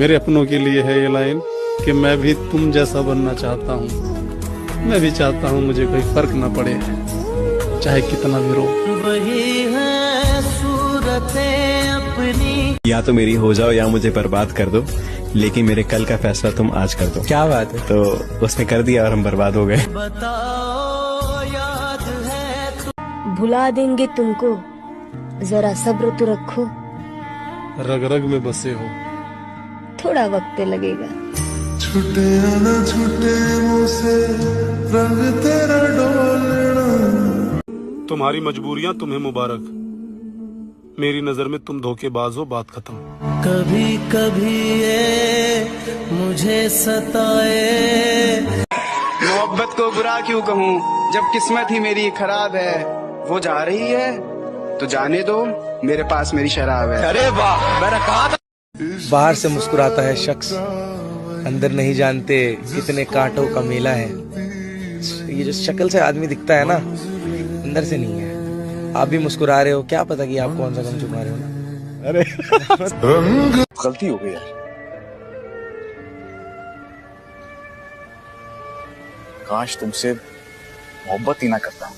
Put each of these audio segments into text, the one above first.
मेरे अपनों के लिए है ये लाइन कि मैं भी तुम जैसा बनना चाहता हूँ। मैं भी चाहता हूँ मुझे कोई फर्क ना पड़े, चाहे कितना भी रो। वही है सूरतें अपनी। या तो मेरी हो जाओ या मुझे बर्बाद कर दो, लेकिन मेरे कल का फैसला तुम आज कर दो। क्या बात है। तो उसने कर दिया और हम बर्बाद हो गए। बताओ याद है भुला देंगे तुमको, जरा सब्र तो रखो। रग रग में बसे हो, थोड़ा वक्त लगेगा। छुटे न छुटे मुझसे रंग तेरा डोलना। तुम्हारी मजबूरियां तुम्हें मुबारक, मेरी नजर में तुम धोखेबाज हो, बात खत्म। कभी कभी ये मुझे सताए। मोहब्बत को बुरा क्यों कहूँ, जब किस्मत ही मेरी खराब है। वो जा रही है तो जाने दो, मेरे पास मेरी शराब है। अरे वाह, मैंने कहा था। बाहर से मुस्कुराता है शख्स, अंदर नहीं जानते कितने कांटों का मेला है। ये जो शक्ल से आदमी दिखता है ना, अंदर से नहीं है। आप भी मुस्कुरा रहे हो, क्या पता कि आप कौन सा गम छुपा रहे हो ना। अरे गलती हो गई यार। काश तुमसे मोहब्बत ही ना करता।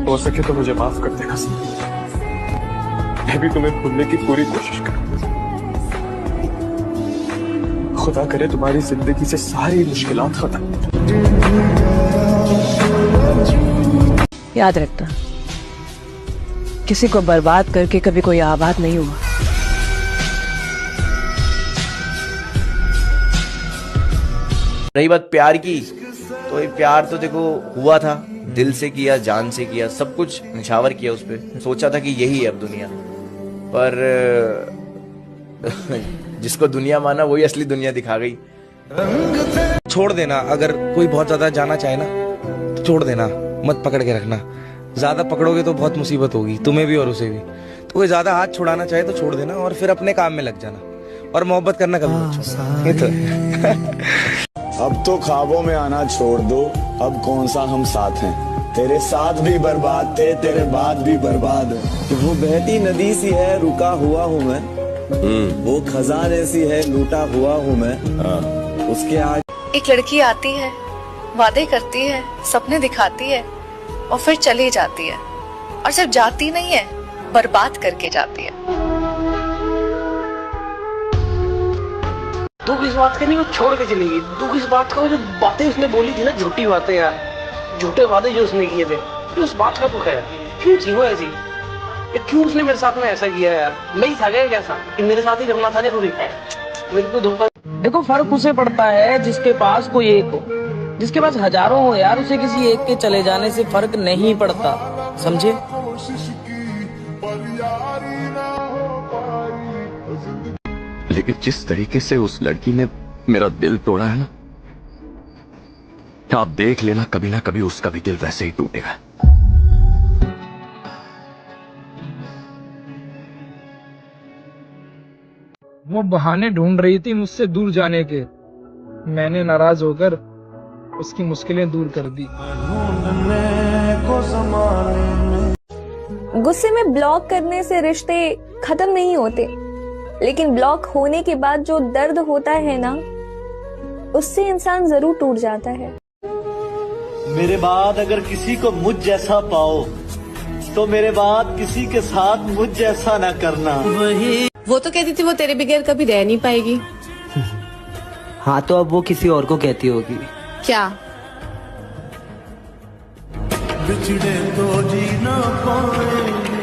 हो सके तो मुझे माफ कर देना। मैं भी तुम्हें भूलने की पूरी कोशिश करूंगा। खुदा करे तुम्हारी जिंदगी से सारी मुश्किलात खत्म। याद रखना, किसी को बर्बाद करके कभी कोई आबाद नहीं हुआ। रही बात प्यार की, तो ये प्यार तो देखो हुआ था, दिल से किया, जान से किया, सब कुछ निछावर किया उस पे। सोचा था कि यही है अब दुनिया, पर जिसको दुनिया माना वही असली दुनिया दिखा गई। छोड़ देना, अगर कोई बहुत ज्यादा जाना चाहे ना तो छोड़ देना, मत पकड़ के रखना। ज्यादा पकड़ोगे तो बहुत मुसीबत होगी, तुम्हें भी और उसे भी। तो कोई ज्यादा हाथ छुड़ाना चाहे तो छोड़ देना और फिर अपने काम में लग जाना, और मोहब्बत करना कभी मत छोड़ना। ये तो अब तो ख्वाबों में आना छोड़ दो, अब कौन सा हम साथ हैं। तेरे साथ भी बर्बाद थे, तेरे बाद भी बर्बाद है। वो बहती नदी सी है, रुका हुआ हूँ मैं। वो खजाने सी है, लूटा हुआ हूँ मैं। उसके आज एक लड़की आती है, वादे करती है, सपने दिखाती है और फिर चली जाती है। और जब जाती नहीं है, बर्बाद करके जाती है। दुख इस बात का नहीं वो छोड़ के चली गई, दुख इस बात का जो बातें उसने बोली थी ना, झूठी बातें यार, झूठे वादे जो उसने किए थे, तो उस बात का दुख है। क्यों थी वो ऐसी, क्यों उसने मेरे साथ में ऐसा किया यार। मैं ही था क्या कैसा कि मेरे साथ ही करना था जरूरी, मेरे को धोखा। देखो फर्क उसे पड़ता है जिसके पास कोई एक हो, जिसके पास हजारों हो यार, उसे किसी एक के चले जाने से फर्क नहीं पड़ता, समझे। लेकिन जिस तरीके से उस लड़की ने मेरा दिल तोड़ा है ना, आप देख लेना कभी ना कभी उसका भी दिल वैसे ही टूटेगा। वो बहाने ढूंढ रही थी मुझसे दूर जाने के, मैंने नाराज होकर उसकी मुश्किलें दूर कर दी। गुस्से में ब्लॉक करने से रिश्ते खत्म नहीं होते, लेकिन ब्लॉक होने के बाद जो दर्द होता है ना, उससे इंसान जरूर टूट जाता है। मेरे बाद अगर किसी को मुझ जैसा पाओ, तो मेरे बाद किसी के साथ मुझ जैसा ना करना। वही वो तो कहती थी वो तेरे बगैर कभी रह नहीं पाएगी। हाँ, तो अब वो किसी और को कहती होगी। क्या? बिछड़े तो जी ना पाएंगे।